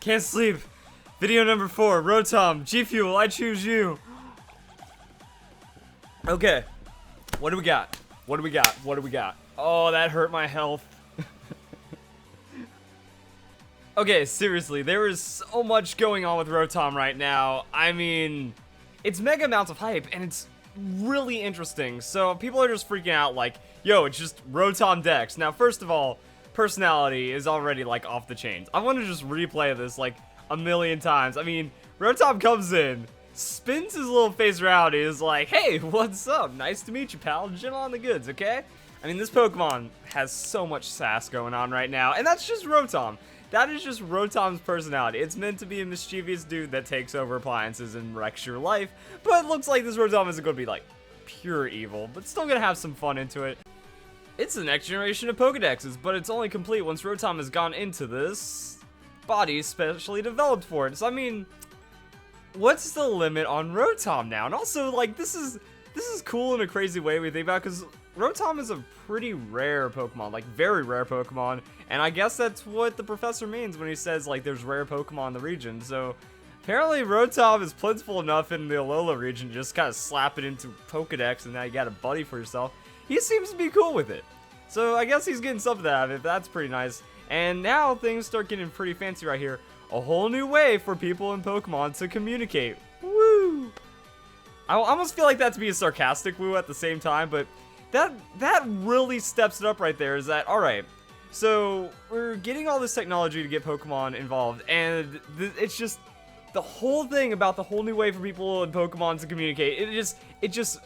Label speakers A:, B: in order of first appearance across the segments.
A: Can't sleep. Video number 4, Rotom, G Fuel, I choose you. Okay, what do we got? What do we got? What do we got? Oh, that hurt my health. Okay, seriously, there is so much going on with Rotom right now. I mean, it's mega amounts of hype, and it's really interesting. So people are just freaking out like, yo, it's just Rotom Dex. Now, first of all, personality is already like off the chains. I want to just replay this like a million times. I mean, Rotom comes in, spins his little face around, and is like, hey, what's up? Nice to meet you, pal. Gentle on the goods, okay? I mean, this Pokemon has so much sass going on right now, and that's just Rotom. That is just Rotom's personality. It's meant to be a mischievous dude that takes over appliances and wrecks your life, but it looks like this Rotom isn't going to be, like, pure evil, but still going to have some fun into it. It's the next generation of Pokedexes, but it's only complete once Rotom has gone into this body specially developed for it. So, I mean, what's the limit on Rotom now? And also, like, this is cool in a crazy way we think about, because Rotom is a pretty rare Pokemon, like very rare Pokemon, and I guess that's what the professor means when he says like there's rare Pokemon in the region. So apparently Rotom is plentiful enough in the Alola region, just kind of slap it into Pokedex and now you got a buddy for yourself. He seems to be cool with it. So I guess he's getting something out of it. That's pretty nice. And now things start getting pretty fancy right here. A whole new way for people in Pokemon to communicate. Woo! I almost feel like that to be a sarcastic woo at the same time, but that really steps it up right there. Is that, alright, so we're getting all this technology to get Pokemon involved, and it's just, the whole thing about the whole new way for people in Pokemon to communicate, it just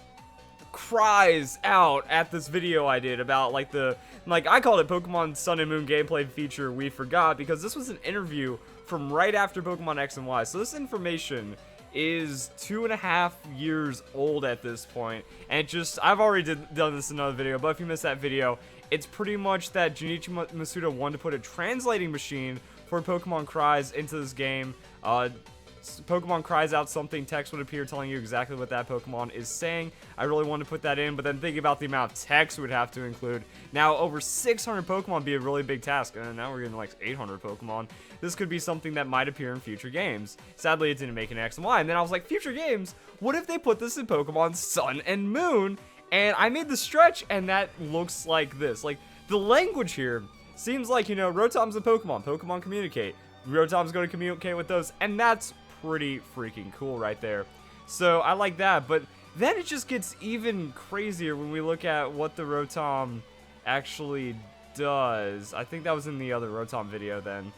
A: cries out at this video I did about like I called it Pokemon Sun and Moon gameplay feature we forgot, because this was an interview from right after Pokemon X and Y, so this information is 2.5 years old at this point, and it just, I've already done this in another video, but if you missed that video, it's pretty much that Junichi Masuda wanted to put a translating machine for Pokemon cries into this game. Pokemon cries out something, text would appear telling you exactly what that Pokemon is saying. I really wanted to put that in, but then thinking about the amount of text we'd have to include. Now, over 600 Pokemon would be a really big task, and now we're getting like 800 Pokemon. This could be something that might appear in future games. Sadly, it didn't make an X and Y, and then I was like, future games? What if they put this in Pokemon Sun and Moon? And I made the stretch, and that looks like this. Like, the language here seems like, you know, Rotom's a Pokemon. Pokemon communicate. Rotom's going to communicate with those, and that's pretty freaking cool right there. So I like that, but then it just gets even crazier when we look at what the Rotom actually does. I think that was in the other Rotom video then.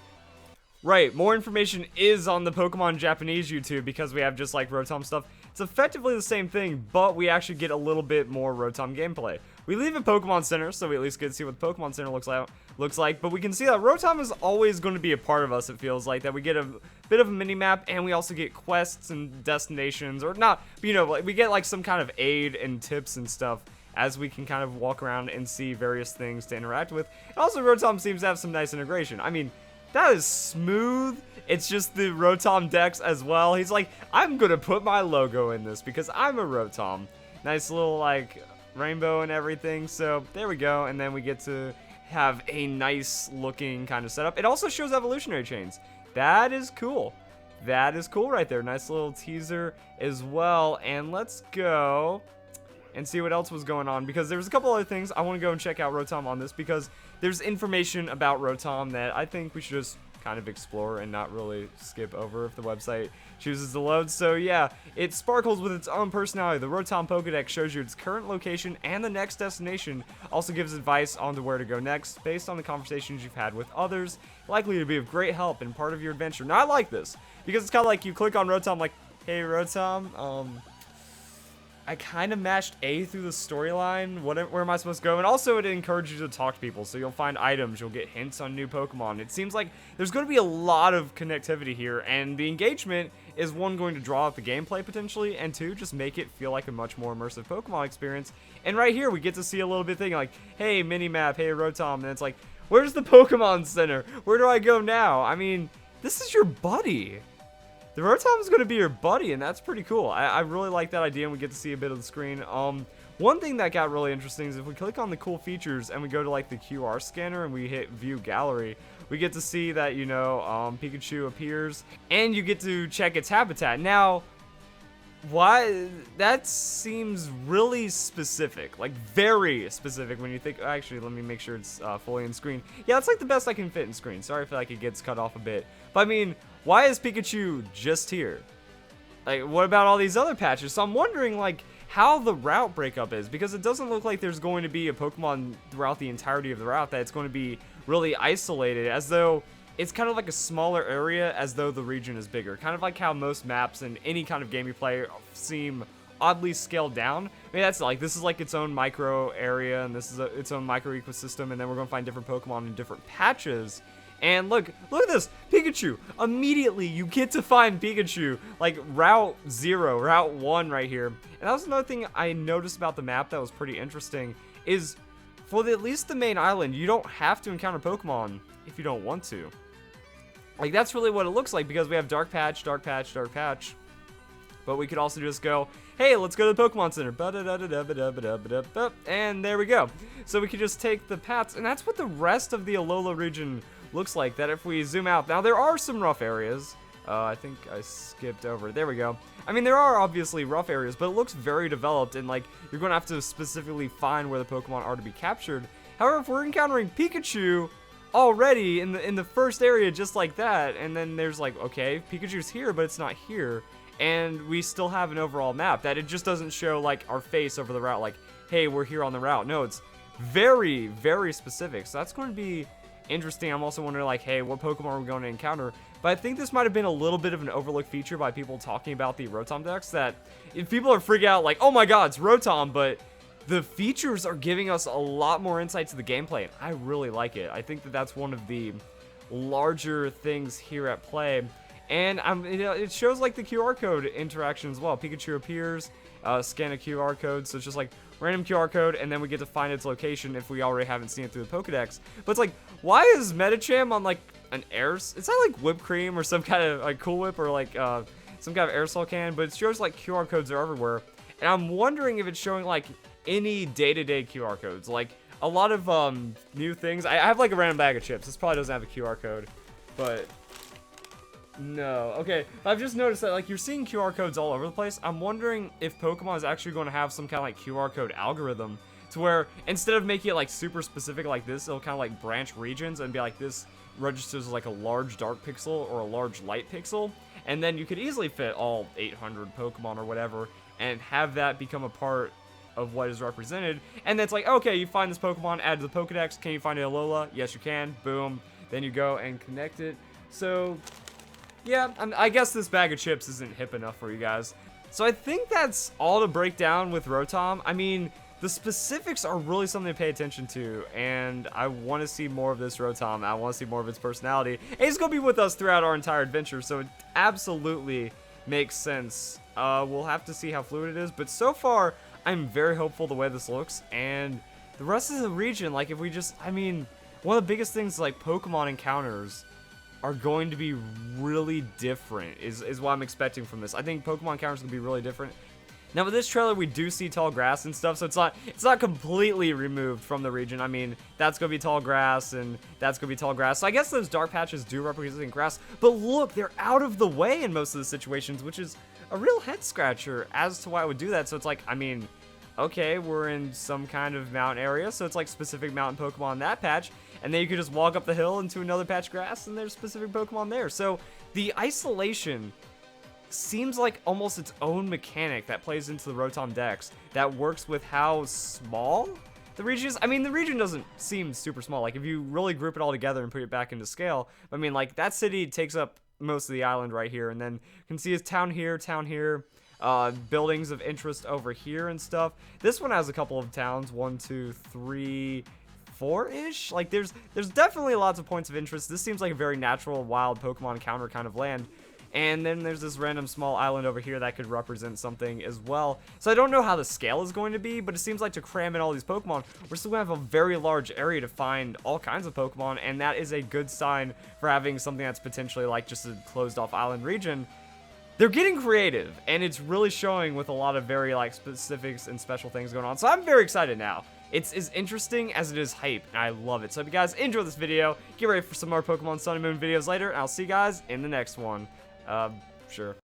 A: Right, more information is on the Pokemon Japanese YouTube because we have just like Rotom stuff. It's effectively the same thing, but we actually get a little bit more Rotom gameplay. We leave at Pokemon Center, so we at least get to see what the Pokemon Center looks like, but we can see that Rotom is always going to be a part of us, it feels like, that we get a bit of a mini-map, and we also get quests and destinations, or not, but, you know, like, we get, like, some kind of aid and tips and stuff as we can kind of walk around and see various things to interact with. And also, Rotom seems to have some nice integration. I mean, that is smooth. It's just the Rotom Dex as well. He's like, I'm going to put my logo in this because I'm a Rotom. Nice little, like, rainbow and everything. So, there we go. And then we get to have a nice looking kind of setup. It also shows evolutionary chains. That is cool. That is cool right there. Nice little teaser as well. And let's go and see what else was going on, because there's a couple other things. I want to go and check out Rotom on this because there's information about Rotom that I think we should just kind of explore and not really skip over if the website chooses to load. So yeah, it sparkles with its own personality. The Rotom Pokedex shows you its current location and the next destination. Also gives advice on to where to go next based on the conversations you've had with others. Likely to be of great help in part of your adventure. Now I like this because it's kind of like you click on Rotom like, hey Rotom, I kind of mashed A through the storyline. Where am I supposed to go? And also, it encourages you to talk to people, so you'll find items, you'll get hints on new Pokemon. It seems like there's going to be a lot of connectivity here, and the engagement is, one, going to draw out the gameplay potentially, and two, just make it feel like a much more immersive Pokemon experience. And right here, we get to see a little bit thing like, hey, mini-map, hey, Rotom, and it's like, where's the Pokemon Center? Where do I go now? I mean, this is your buddy. The Rotom is going to be your buddy, and that's pretty cool. I really like that idea, and we get to see a bit of the screen. One thing that got really interesting is if we click on the cool features and we go to like the QR scanner and we hit view gallery, we get to see that, you know, Pikachu appears and you get to check its habitat. Now, why? That seems really specific, like very specific when you think, actually, let me make sure it's fully in screen. Yeah, it's like the best I can fit in screen. Sorry if like it gets cut off a bit. But I mean, why is Pikachu just here? Like, what about all these other patches? So I'm wondering, like, how the route breakup is, because it doesn't look like there's going to be a Pokemon throughout the entirety of the route, that it's going to be really isolated, as though it's kind of like a smaller area, as though the region is bigger. Kind of like how most maps in any kind of game you play seem oddly scaled down. I mean, that's like, this is like its own micro area, and this is its own micro ecosystem, and then we're going to find different Pokemon in different patches. And look at this, Pikachu. Immediately, you get to find Pikachu, like Route 0, Route 1 right here. And that was another thing I noticed about the map that was pretty interesting, is for at least the main island, you don't have to encounter Pokemon if you don't want to. Like, that's really what it looks like, because we have Dark Patch, Dark Patch, Dark Patch. But we could also just go, hey, let's go to the Pokemon Center. And there we go. So we could just take the paths, and that's what the rest of the Alola region looks like. That if we zoom out, now there are some rough areas. I think I skipped over. There we go. I mean, there are obviously rough areas, but it looks very developed, and like, you're going to have to specifically find where the Pokemon are to be captured. However, if we're encountering Pikachu already in the first area just like that, and then there's like, okay, Pikachu's here, but it's not here, and we still have an overall map that it just doesn't show like our face over the route, like, hey, we're here on the route. No, it's very, very specific, so that's going to be interesting. I'm also wondering, like, hey, what Pokemon are we going to encounter? But I think this might have been a little bit of an overlooked feature by people talking about the Rotom Dex, that if people are freaking out like, oh my god, it's Rotom, but the features are giving us a lot more insight to the gameplay, and I really like it. I think that that's one of the larger things here at play. And you know, it shows like the QR code interaction as well. Pikachu appears, scan a QR code, so it's just like random QR code, and then we get to find its location if we already haven't seen it through the Pokedex. But it's like, why is Medicham on like an air? Is that like whipped cream or some kind of like Cool Whip, or like some kind of aerosol can? But it shows like QR codes are everywhere, and I'm wondering if it's showing like any day-to-day QR codes, like a lot of new things. I have like a random bag of chips. This probably doesn't have a QR code, but no. Okay, I've just noticed that like you're seeing QR codes all over the place. I'm wondering if Pokemon is actually going to have some kind of like QR code algorithm to where instead of making it like super specific like this, it'll kind of like branch regions and be like, this registers as like a large dark pixel or a large light pixel, and then you could easily fit all 800 Pokemon or whatever and have that become a part of what is represented. And that's like, okay, you find this Pokemon, add to the Pokedex. Can you find a Alola? Yes, you can. Boom. Then you go and connect it. So yeah, I guess this bag of chips isn't hip enough for you guys. So I think that's all to break down with Rotom. I mean, the specifics are really something to pay attention to, and I want to see more of this Rotom. I want to see more of its personality. And he's going to be with us throughout our entire adventure, so it absolutely makes sense. We'll have to see how fluid it is, but so far, I'm very hopeful the way this looks, and the rest of the region, like, if we just, I mean, one of the biggest things, like, Pokemon encounters are going to be really different, is what I'm expecting from this. I think Pokemon encounters will be really different. Now, with this trailer, we do see tall grass and stuff, so it's not completely removed from the region. I mean, that's going to be tall grass, and that's going to be tall grass. So I guess those dark patches do represent grass, but look, they're out of the way in most of the situations, which is a real head-scratcher as to why I would do that. So it's like, I mean, okay, we're in some kind of mountain area, so it's like specific mountain Pokemon in that patch, and then you could just walk up the hill into another patch of grass, and there's specific Pokemon there. So the isolation seems like almost its own mechanic that plays into the Rotom Dex that works with how small the region is. I mean, the region doesn't seem super small. Like, if you really group it all together and put it back into scale, I mean, like, that city takes up most of the island right here, and then you can see his town here, buildings of interest over here and stuff. This one has a couple of towns, 1, 2, 3, 4-ish. Like, there's definitely lots of points of interest. This seems like a very natural, wild Pokemon encounter kind of land. And then there's this random small island over here that could represent something as well. So I don't know how the scale is going to be, but it seems like to cram in all these Pokemon, we're still going to have a very large area to find all kinds of Pokemon, and that is a good sign for having something that's potentially like just a closed off island region. they're getting creative, and it's really showing with a lot of very, like, specifics and special things going on. So I'm very excited now. It's as interesting as it is hype, and I love it. So if you guys enjoyed this video, get ready for some more Pokemon Sun and Moon videos later, and I'll see you guys in the next one. Sure.